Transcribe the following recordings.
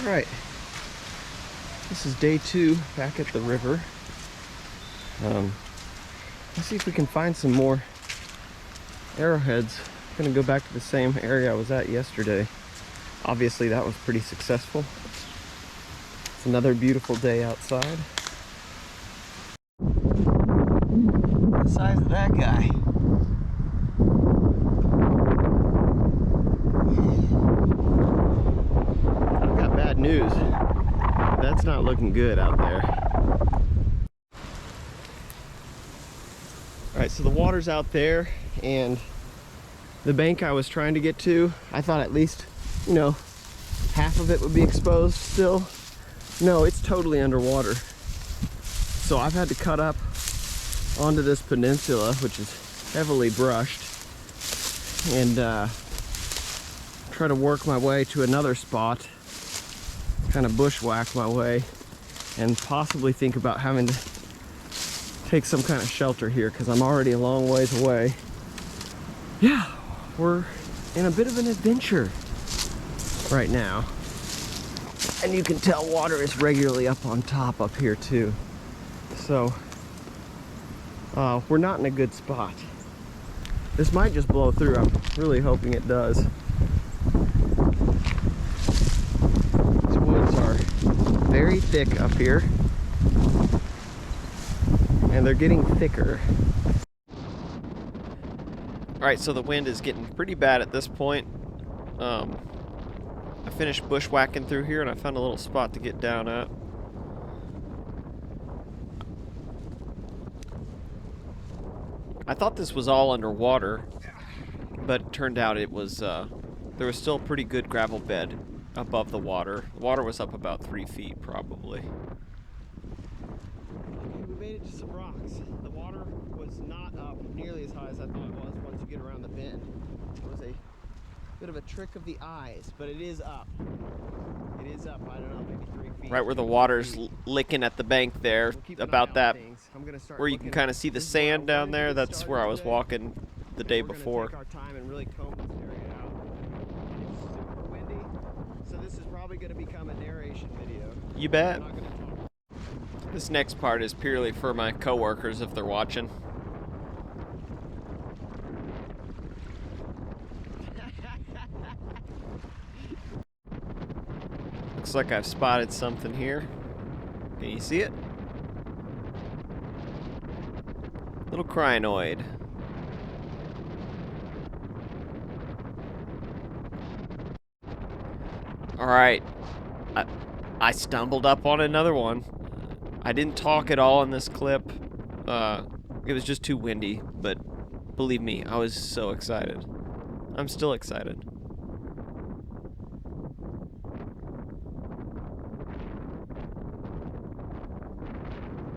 Alright, this is day 2 back at the river. Let's see if we can find some more arrowheads. I'm gonna go back to the same area I was at yesterday. Obviously that was pretty successful. It's another beautiful day outside. The size of that guy. I've got bad news. That's not looking good out there. Alright, so the water's out there, and the bank I was trying to get to, I thought at least, you know, half of it would be exposed still. No, it's totally underwater. So I've had to cut up onto this peninsula, which is heavily brushed, and try to work my way to another spot, kind of bushwhack my way, and possibly think about having to take some kind of shelter here because I'm already a long ways away. Yeah, we're in a bit of an adventure right now. And you can tell water is regularly up on top up here too. So we're not in a good spot. This might just blow through. I'm really hoping it does. These woods are very thick up here, and they're getting thicker. Alright, so the wind is getting pretty bad at this point. I finished bushwhacking through here and I found a little spot to get down at. I thought this was all underwater, but it turned out it was, there was still a pretty good gravel bed above the water. The water was up about 3 feet probably. Okay, we made it to some rocks. The water was not up nearly as high as I thought it was once you get around the bend. It was a bit of a trick of the eyes, but it is up. It is up, I don't know, maybe 3 feet. Right where the water's licking at the bank there, about that, where you can kind of see the sand down there. That's where I was walking the day before. We're gonna take our time and really comb this area out. It's super windy, so this is probably gonna become a narration video. You bet. This next part is purely for my coworkers if they're watching. Looks like I've spotted something here. Can you see it? Little crinoid. Alright. I stumbled up on another one. I didn't talk at all in this clip. It was just too windy, but believe me, I was so excited. I'm still excited.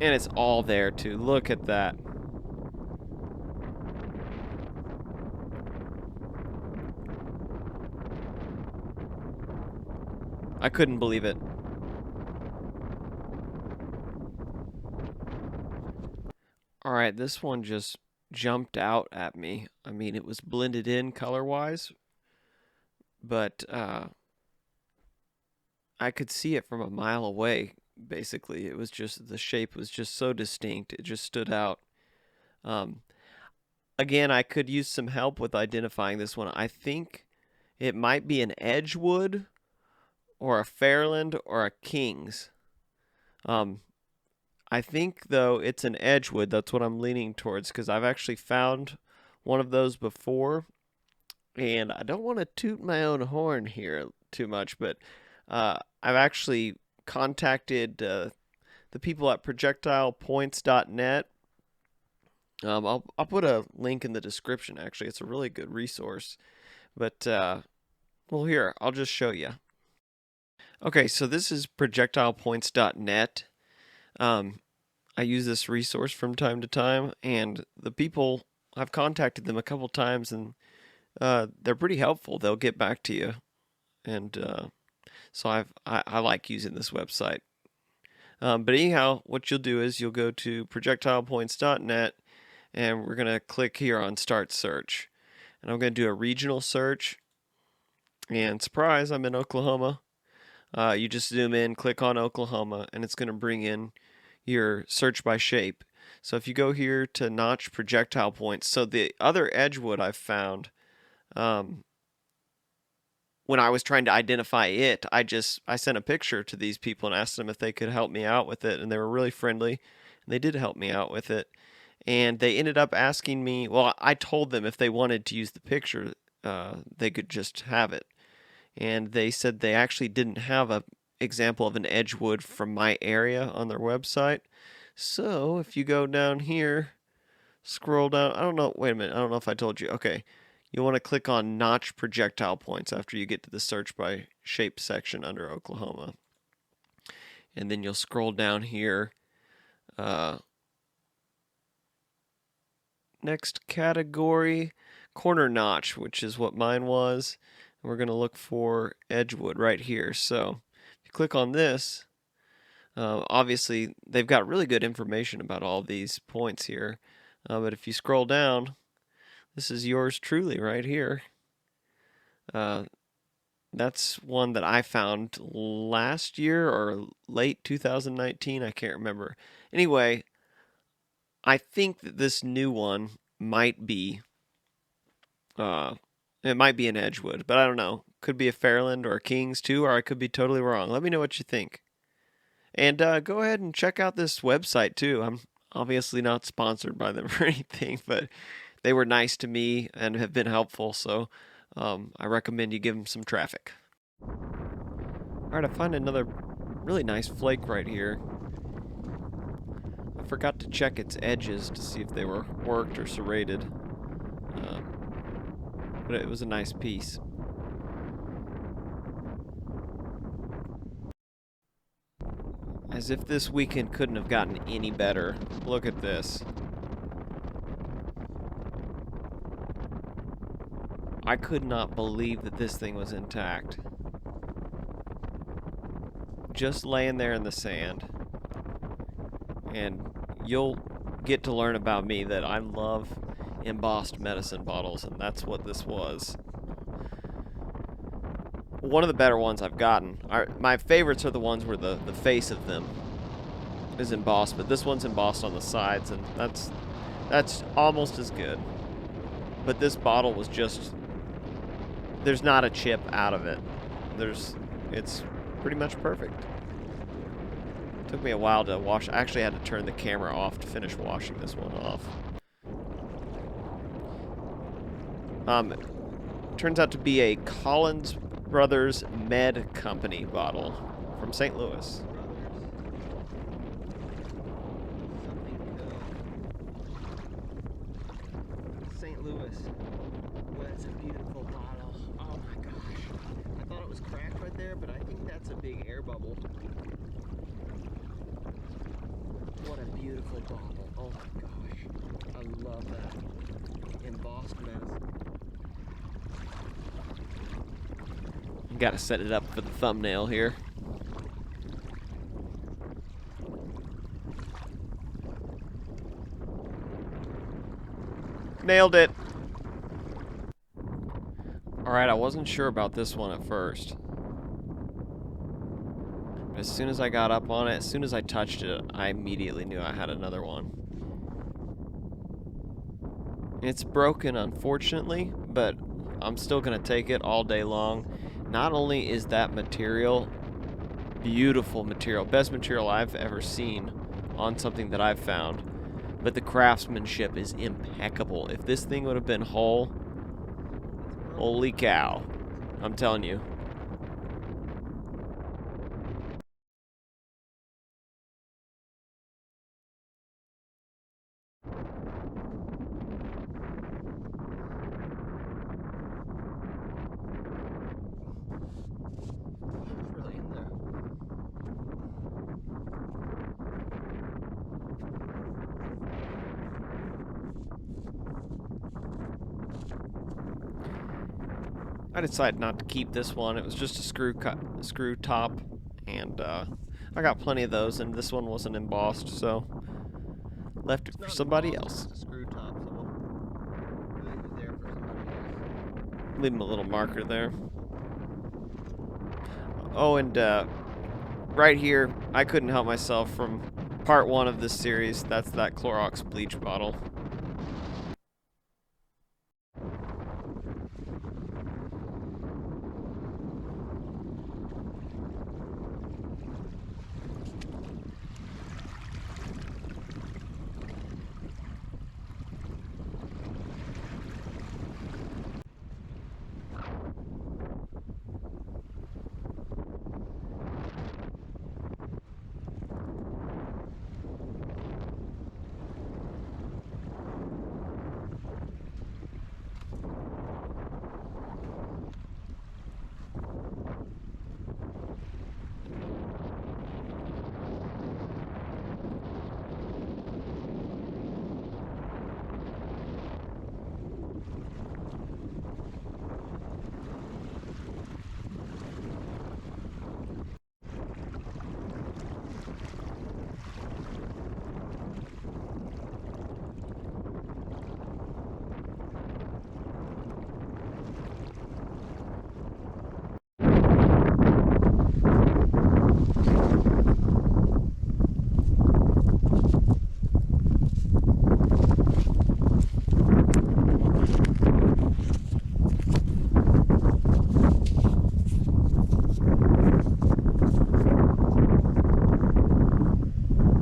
And it's all there too. Look at that. I couldn't believe it. Alright, this one just jumped out at me. I mean, it was blended in color-wise, but I could see it from a mile away, basically. It was just, the shape was just so distinct. It just stood out. Again, I could use some help with identifying this one. I think it might be an Edgewood or a Fairland or a King's. I think, though, it's an Edgewood. That's what I'm leaning towards, because I've actually found one of those before. And I don't want to toot my own horn here too much, but I've actually contacted the people at projectilepoints.net. I'll put a link in the description, actually. It's a really good resource. But, well, here, I'll just show you. Okay, so this is projectilepoints.net. I use this resource from time to time, and the people, I've contacted them a couple times, and they're pretty helpful. They'll get back to you, and so I like using this website. But anyhow, what you'll do is you'll go to projectilepoints.net, and we're gonna click here on Start Search, and I'm gonna do a regional search. And surprise, I'm in Oklahoma. You just zoom in, click on Oklahoma, and it's going to bring in your search by shape. So if you go here to notch projectile points, so the other Edgewood I've found, um, when I was trying to identify it, I sent a picture to these people and asked them if they could help me out with it, and they were really friendly, and they did help me out with it. And they ended up asking me, well, I told them if they wanted to use the picture, they could just have it. And they said they actually didn't have a example of an Edgewood from my area on their website. So if you go down here, scroll down, I don't know, wait a minute, I don't know if I told you. Okay, you want to click on notch projectile points after you get to the search by shape section under Oklahoma. And then you'll scroll down here. Next category, corner notch, which is what mine was. And we're going to look for Edgewood right here. So if you click on this, obviously they've got really good information about all these points here. But if you scroll down, this is yours truly right here. That's one that I found last year or late 2019. I can't remember. Anyway, I think that this new one might be, it might be an Edgewood, but I don't know. Could be a Fairland or a Kings too, or I could be totally wrong. Let me know what you think. And go ahead and check out this website too. I'm obviously not sponsored by them or anything, but they were nice to me and have been helpful, so I recommend you give them some traffic. Alright, I find another really nice flake right here. I forgot to check its edges to see if they were worked or serrated, but it was a nice piece. As if this weekend couldn't have gotten any better. Look at this. I could not believe that this thing was intact. Just laying there in the sand. And you'll get to learn about me that I love embossed medicine bottles, and that's what this was. One of the better ones I've gotten. My favorites are the ones where the face of them is embossed, but this one's embossed on the sides, and that's almost as good. But this bottle was just, there's not a chip out of it. It's pretty much perfect. It took me a while to wash. I actually had to turn the camera off to finish washing this one off. Turns out to be a Collins Brothers Med Company bottle from St. Louis. St. Louis. Well, that's a beautiful bottle. Oh my gosh. I thought it was cracked right there, but I think that's a big air bubble. What a beautiful bottle. Oh my gosh. I love that. Embossed medicine. Gotta set it up for the thumbnail here. Nailed it! Alright, I wasn't sure about this one at first. But as soon as I got up on it, as soon as I touched it, I immediately knew I had another one. It's broken, unfortunately, but I'm still gonna take it all day long. Not only is that material beautiful material, best material I've ever seen on something that I've found, but the craftsmanship is impeccable. If this thing would have been whole, holy cow, I'm telling you. I decided not to keep this one. It was just a screw top, and I got plenty of those, and this one wasn't embossed, so left it for somebody else. Leave him a little marker there. Oh, and right here, I couldn't help myself from part 1 of this series. That's that Clorox bleach bottle.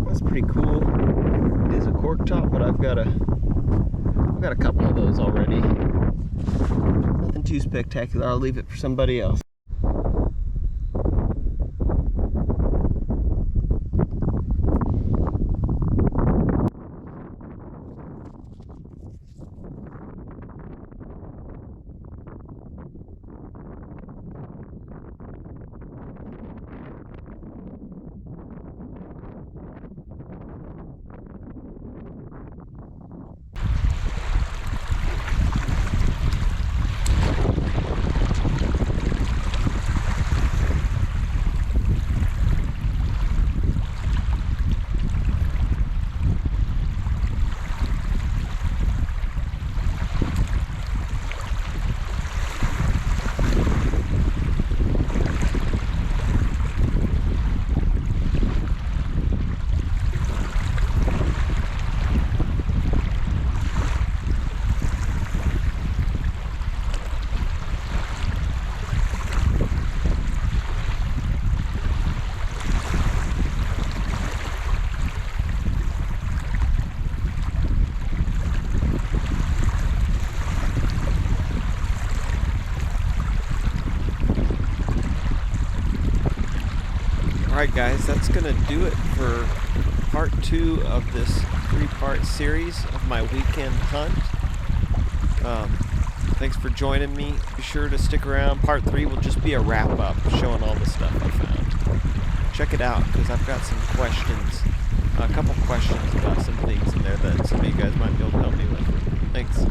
That's pretty cool. It is a cork top, but I've got a couple of those already. Nothing too spectacular. I'll leave it for somebody else. Alright guys, that's going to do it for part 2 of this 3-part series of my weekend hunt. Thanks for joining me. Be sure to stick around. Part 3 will just be a wrap-up showing all the stuff I found. Check it out because I've got some questions, a couple questions about some things in there that some of you guys might be able to help me with. Thanks.